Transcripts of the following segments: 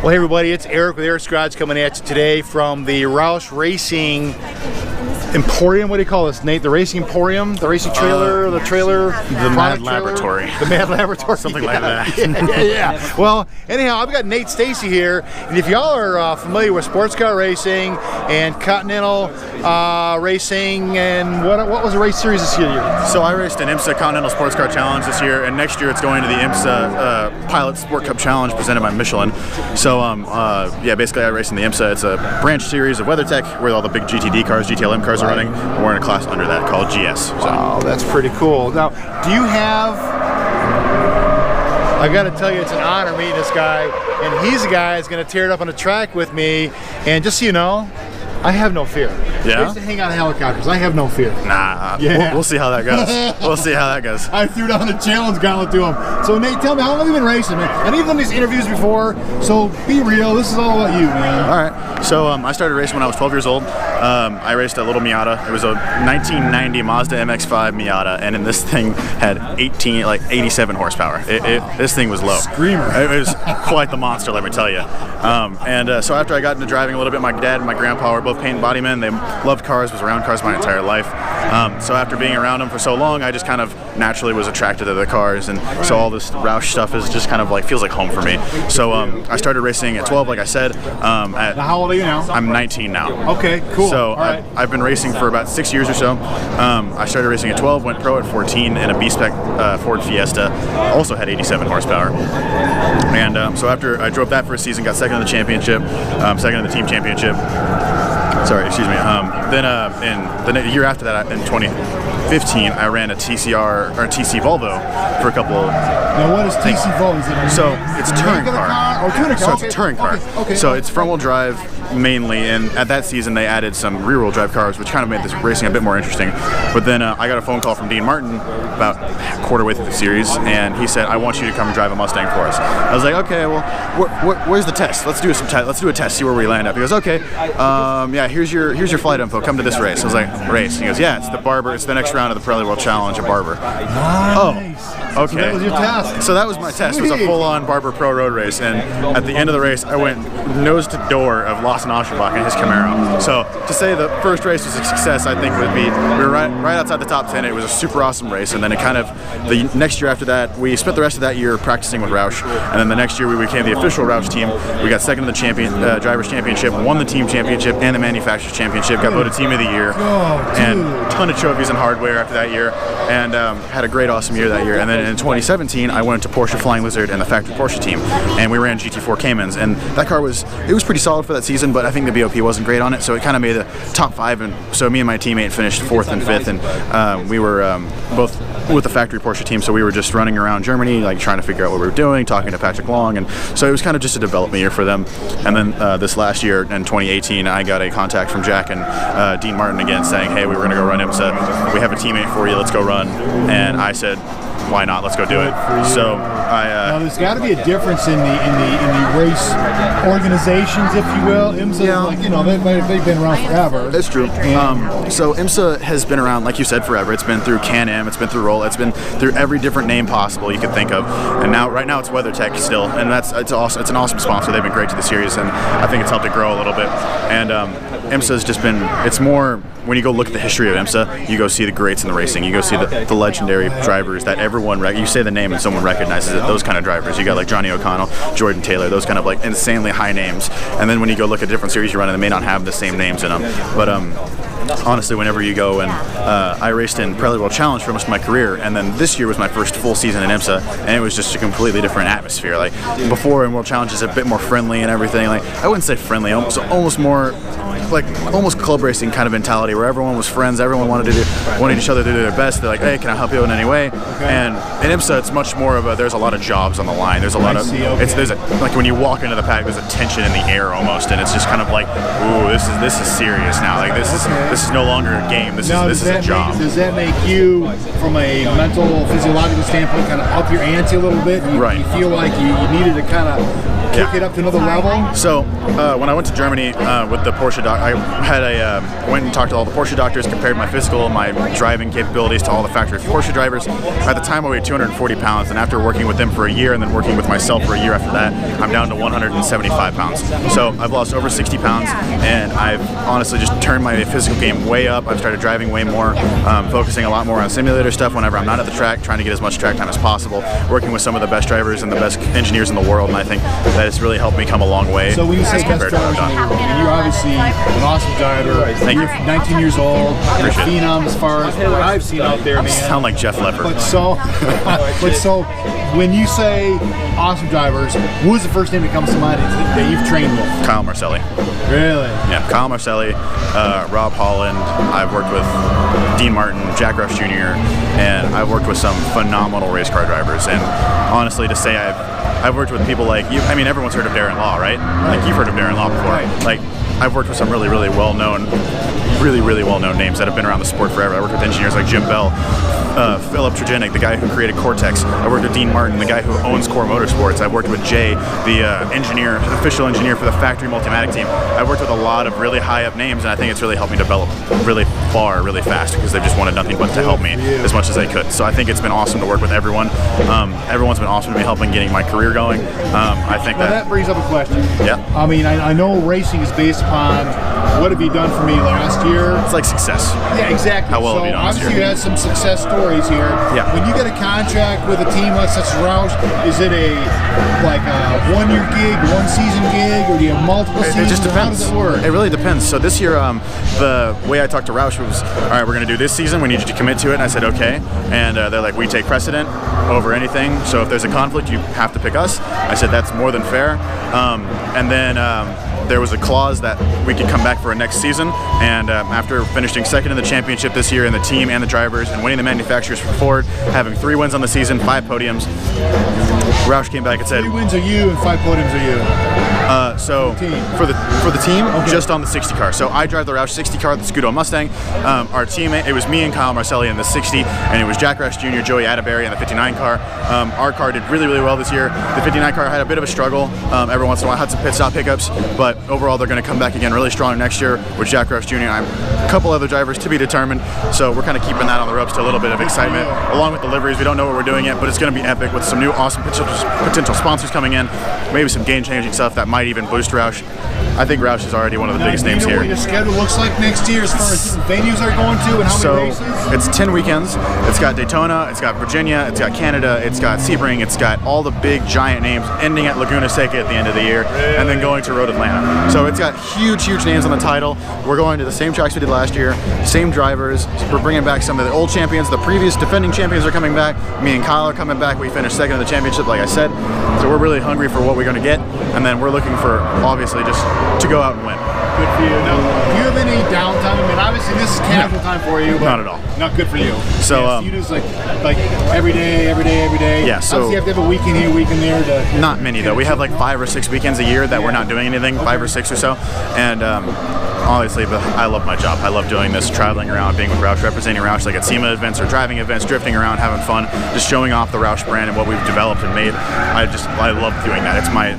Well, hey everybody, it's Eric with Eric's Garage coming at you today from the Roush Racing Emporium. What do you call this, Nate? The Racing Emporium? The racing trailer? The trailer? The Mad Laboratory. The Mad Laboratory. Something like that. Yeah. Well, anyhow, I've got Nate Stacey here, and if y'all are familiar with sports car racing and Continental racing, and what was the race series this year? So I raced an IMSA Continental Sports Car Challenge this year, and next year it's going to the IMSA Pilot Sport Cup Challenge presented by Michelin. So yeah, basically I race in the IMSA. It's a branch series of WeatherTech where all the big GTD cars, GTLM cars are running. We're in a class under that called GS. So. Wow, that's pretty cool. Now, do you have, I got to tell you, it's an honor meeting this guy, and he's the guy that's going to tear it up on the track with me, and just so you know, I have no fear. Yeah? I used to hang out in helicopters. I have no fear. Nah, yeah. we'll see how that goes. We'll see how that goes. I threw down the challenge gauntlet to him. So Nate, tell me, how long have you been racing, man? And you've done these interviews before, so be real. This is all about you, man. All right. So I started racing when I was 12 years old. I raced a little Miata. It was a 1990 Mazda MX-5 Miata, and this thing had 87 horsepower. This thing was low. Screamer. It was quite the monster, let me tell you. So after I got into driving a little bit, my dad and my grandpa were both paint body men. They loved cars, was around cars my entire life. So after being around them for so long, I just kind of naturally was attracted to the cars, and so all this Roush stuff is just kind of like feels like home for me. So I started racing at 12, like I said. Now, how old are you now? I'm 19 now. Okay, cool. So right. I've been racing for about 6 years or so. I started racing at 12, went pro at 14 in a B-Spec Ford Fiesta, also had 87 horsepower. And so after I drove that for a season, got second in the championship, second in the team championship. Sorry, excuse me. Then in the year after that, in 2015, I ran a TC Volvo for a couple. Now, what is TC Volvo? So it's a touring car. So it's a touring car. Okay. So it's front-wheel drive mainly, and at that season they added some rear-wheel drive cars, which kind of made this racing a bit more interesting. But then I got a phone call from Dean Martin about a quarter way through the series, and he said, "I want you to come drive a Mustang for us." I was like, "Okay, well, where's the test? Let's do a test, see where we land up." He goes, "Okay, yeah, here's your flight info. Come to this race." I was like, "Race?" He goes, "Yeah, it's the Barber. It's the next round of the Pirelli World Challenge at Barber." Nice. Oh, okay. So that was your test. So that was my test. It was a full-on Barber Pro Road race, and at the end of the race, I went nose to door of Lawson Auscherbach in his Camaro. So to say the first race was a success, I think would be we were right outside the top 10. It was a super awesome race, and then it kind of the next year after that, we spent the rest of that year practicing with Roush, and then the next year we became the official Roush team. We got second in the drivers championship, won the team championship and the manufacturers championship, got voted team of the year, and a ton of trophies and hardware after that year, and had a great awesome year that year. And then in 2017, I went to Porsche Flying Lizard and the factory Porsche team, and we ran GT4 Caymans, and that car was pretty solid for that season, but I think the BOP wasn't great on it, so it kind of made the top 5, and so me and my teammate finished 4th and 5th, and we were both with the factory Porsche team, so we were just running around Germany, like trying to figure out what we were doing, talking to Patrick Long, and so it was kind of just a development year for them. And then this last year, in 2018, I got a contact from Jack and Dean Martin again saying, "Hey, we were going to go run IMSA. We have a teammate for you. Let's go run." And I said, "Why not? Let's go do it." So now there's got to be a difference in the race organizations, if you will. IMSA, yeah. Like, you know, they've been around forever. That's true. So IMSA has been around, like you said, forever. It's been through Can-Am, it's been through Roll, it's been through every different name possible you could think of. And right now it's WeatherTech still, and it's awesome. It's an awesome sponsor. They've been great to the series, and I think it's helped it grow a little bit. And IMSA has just been, it's more, when you go look at the history of IMSA, you go see the greats in the racing. You go see the legendary drivers that everyone, you say the name and someone recognizes it, those kind of drivers. You got like Johnny O'Connell, Jordan Taylor, those kind of like insanely high names. And then when you go look at different series you run, they may not have the same names in them. But honestly, whenever you go, and I raced in Pirelli World Challenge for most of my career, and then this year was my first full season in IMSA, and it was just a completely different atmosphere. Like before in World Challenge is a bit more friendly and everything. Like I wouldn't say friendly, almost more like almost club racing kind of mentality, where everyone was friends, everyone wanted each other to do their best. They're like, "Hey, can I help you in any way?" And in IMSA, it's much more of there's a lot of jobs on the line. There's a lot of like when you walk into the paddock, there's a tension in the air almost, and it's just kind of like, "Ooh, this is serious now. Like this is no longer a game. This is a job." Does that make you, from a mental, physiological standpoint, kind of up your ante a little bit? You feel like you needed to kind of kick it up to another level? So when I went to Germany with the Porsche I had went and talked to all the Porsche doctors, compared my physical, my driving capabilities to all the factory Porsche drivers. At the time I weighed 240 pounds, and after working with them for a year and then working with myself for a year after that, I'm down to 175 pounds. So I've lost over 60 pounds, and I've honestly just turned my physical game way up. I've started driving way more, focusing a lot more on simulator stuff whenever I'm not at the track, trying to get as much track time as possible, working with some of the best drivers and the best engineers in the world, and I think that it's really helped me come a long way. So when you say best drivers, you're obviously an awesome driver. Thank you. 19 years old, you're a phenom as far as what I've seen out there, man. Sound like Jeff Lepper. But so when you say awesome drivers, who's the first name that comes to mind that you've trained with? Kyle Marcelli. Really? Yeah, Kyle Marcelli, Rob Holland. I've worked with Dean Martin, Jack Roush Jr., and I've worked with some phenomenal race car drivers. And honestly, to say I've worked with people like you. I mean, everyone's heard of Darren Law, right? Like, you've heard of Darren Law before. Right. Like, I've worked with some really well-known names that have been around the sport forever. I worked with engineers like Jim Bell, Philip Trajanic, the guy who created Cortex. I worked with Dean Martin, the guy who owns Core Motorsports. I worked with Jay, the official engineer for the factory Multimatic team. I worked with a lot of really high-up names, and I think it's really helped me develop really far, really fast, because they've just wanted nothing but to help me as much as they could. So I think it's been awesome to work with everyone. Everyone's been awesome to me helping getting my career going. I think that brings up a question. Yeah. I mean, I know racing is based upon what have you done for me last year. It's like success. Yeah, exactly. How well have you done this year? Obviously, you had some success stories here. Yeah. When you get a contract with a team such as Roush, is it a one-year gig, one-season gig, or do you have multiple seasons? It just depends. How does it work? It really depends. So this year, the way I talked to Roush was, all right, we're going to do this season. We need you to commit to it. And I said, okay. And they're like, we take precedent over anything. So if there's a conflict, you have to pick us. I said, that's more than fair. And then there was a clause that we could come back for a next season, and after finishing second in the championship this year in the team and the drivers and winning the manufacturers for Ford, having 3 wins on the season, 5 podiums, Roush came back and said, 3 wins are you and 5 podiums are you. So for the team, okay, just on the 60 car. So I drive the Roush 60 car, the Scudo Mustang. Our teammate, it was me and Kyle Marcelli in the 60, and it was Jack Roush Jr., Joey Atterbury in the 59 car. Our car did really well this year. The 59 car had a bit of a struggle. Every once in a while had some pit stop hiccups, but overall they're going to come back again really strong next year with Jack Roush Jr. and a couple other drivers to be determined. So we're kind of keeping that on the ropes to a little bit of excitement, along with the liveries. We don't know what we're doing yet, but it's going to be epic with some new awesome potential sponsors coming in, maybe some game-changing stuff that might even boost Roush. I think Roush is already one of the biggest names here. Do you know what your schedule looks like next year as far as venues are going to and how many races? It's 10 weekends. It's got Daytona, it's got Virginia, it's got Canada, it's got Sebring, it's got all the big giant names ending at Laguna Seca at the end of the year, and then going to Road Atlanta. So it's got huge names on the title. We're going to the same tracks we did last year, same drivers. We're bringing back some of the old champions. The previous defending champions are coming back. Me and Kyle are coming back. We finished second in the championship, like I said. So we're really hungry for what we're going to get, and then we're looking for, obviously, just to go out and win. Good for you. Now, do you have any downtime? I mean, obviously this is casual time for you, but not at all. Not good for you. So yes, you just like every day. Yeah. So obviously you have to have a weekend here, weekend there. To not many though. We have like 5 or 6 weekends a year that we're not doing anything. 5 or 6 or so, and honestly, but I love my job. I love doing this, traveling around, being with Roush, representing Roush, like at SEMA events or driving events, drifting around, having fun, just showing off the Roush brand and what we've developed and made. I love doing that.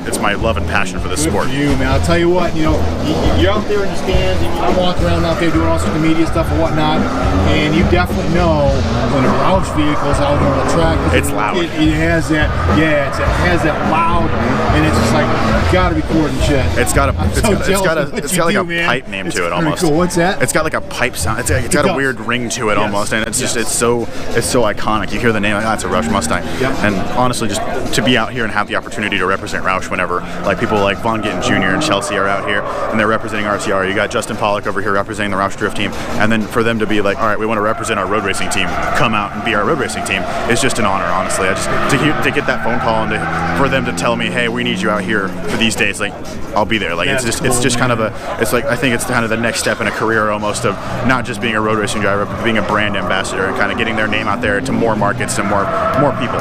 It's my love and passion for this sport. Good for you, man. I'll tell you what, you're out there in the stands, and I'm walking around out there doing all sorts of media stuff and whatnot, and you definitely know when a Roush vehicle's out on the track. It's loud. It has that, it has that loud, and it's just like, gotta be cool and shit. It's got like a pipe name to it almost. Cool. What's that? It's got like a pipe sound. It's got a weird ring to it almost, and it's just it's so iconic. You hear the name, like, it's a Roush Mustang. Yep. And honestly, just to be out here and have the opportunity to represent Roush whenever, like people like Vaughan Gittin Jr. and Chelsea are out here and they're representing RTR. You got Justin Pollock over here representing the Roush Drift team, and then for them to be like, all right, we want to represent our road racing team, come out and be our road racing team, is just an honor, honestly. I just to get that phone call and for them to tell me, hey, we need you out here for these days, like I'll be there. Like it's just kind of I think it's kind of the next step in a career almost of not just being a road racing driver, but being a brand ambassador and kind of getting their name out there to more markets and more people.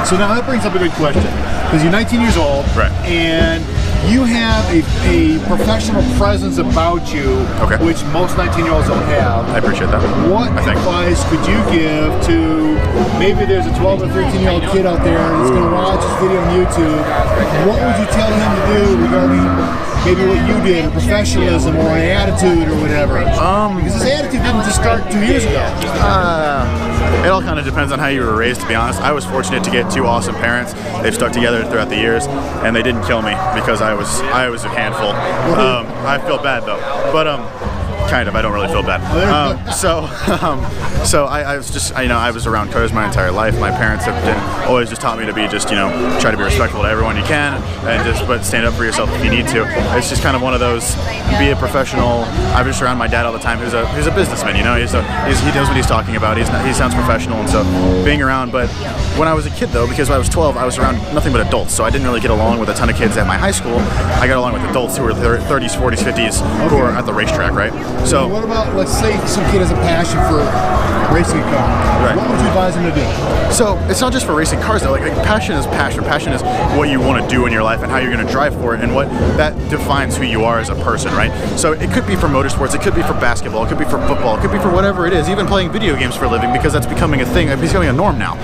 So now that brings up a good question, because you're 19 years old, right? And you have a professional presence about you, Okay. which most 19-year-olds don't have. I appreciate that. What advice could you give to, maybe there's a 12 or 13-year-old kid out there that's going to watch this video on YouTube? What would you tell him to do regarding maybe what you did, or professionalism, or an attitude, or whatever? Because this attitude didn't just start 2 years ago. It all kind of depends on how you were raised, to be honest. I was fortunate to get 2 awesome parents. They've stuck together throughout the years, and they didn't kill me because I was a handful. I feel bad though, but kind of. I don't really feel bad. So I was just, I was around cars my entire life. My parents have always just taught me to be just, try to be respectful to everyone you can, and but stand up for yourself if you need to. It's just kind of one of those, be a professional. I'm just around my dad all the time, who's a businessman, he knows what he's talking about. He sounds professional, and so being around. But when I was a kid though, because when I was 12, I was around nothing but adults, so I didn't really get along with a ton of kids at my high school. I got along with adults who were 30s, 40s, 50s, who are at the racetrack, right? So what about, let's say some kid has a passion for racing a car. Right. What would you advise him to do? So it's not just for racing cars though. Like passion is passion. Passion is what you want to do in your life and how you're going to drive for it, and what that defines who you are as a person, right? So it could be for motorsports, it could be for basketball, it could be for football, it could be for whatever it is. Even playing video games for a living, because that's becoming a thing. It's becoming a norm now.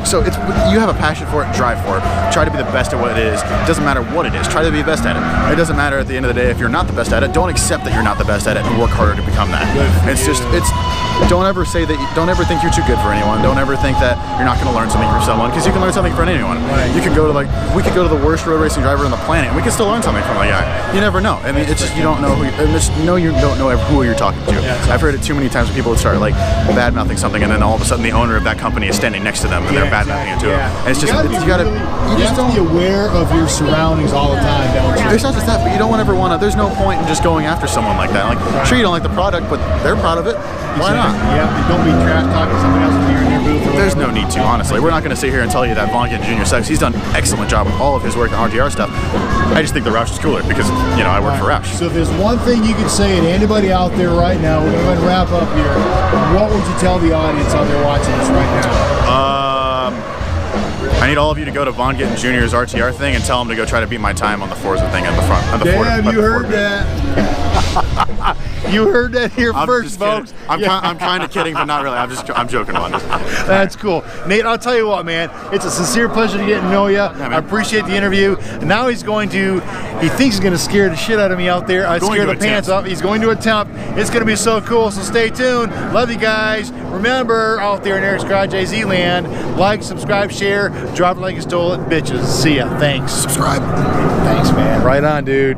So you have a passion for it, drive for it. Try to be the best at what it is. It doesn't matter what it is. Try to be the best at it. It doesn't matter at the end of the day if you're not the best at it. Don't accept that you're not the best at it and work harder to become that. Don't ever say that. Don't ever think you're too good for anyone. Don't ever think that you're not going to learn something from someone, because you can learn something from anyone. Right. You can go to we could go to the worst road racing driver on the planet, and we can still learn something from that guy. You never know. I mean, it's just you don't know you don't know who you're talking to. Yeah, I've heard it too many times when people would start bad mouthing something, and then all of a sudden the owner of that company is standing next to them, and they're bad mouthing it to them. And it's just you have to be aware of your surroundings all the time, don't you? There's not just that, but you don't ever want to. There's no point in just going after someone like that. Sure, you don't like the product, but they're proud of it. Why not? Yeah, don't be trash talking someone else in your booth. There's no need to, honestly. We're not going to sit here and tell you that Vaughan Gittin Jr. sucks. He's done an excellent job with all of his work on RTR stuff. I just think the Roush is cooler because, I work for Roush. So if there's one thing you could say to anybody out there right now, we're going to wrap up here, what would you tell the audience out there watching this right now? I need all of you to go to Vaughan Gittin Jr.'s RTR thing and tell him to go try to beat my time on the Forza thing at the front. Damn, you heard that. You heard that here first, folks. I'm kind of kidding, but not really. I'm joking about it. That's cool. Nate, I'll tell you what, man. It's a sincere pleasure to get to know you. Yeah, I appreciate the interview. And now he thinks he's going to scare the shit out of me out there. I scare the pants off. He's going to attempt. It's going to be so cool, so stay tuned. Love you guys. Remember, out there in Eric's Garage AZ land, like, subscribe, share, drop it like you stole it, bitches. See ya. Thanks. Subscribe. Thanks, man. Right on, dude.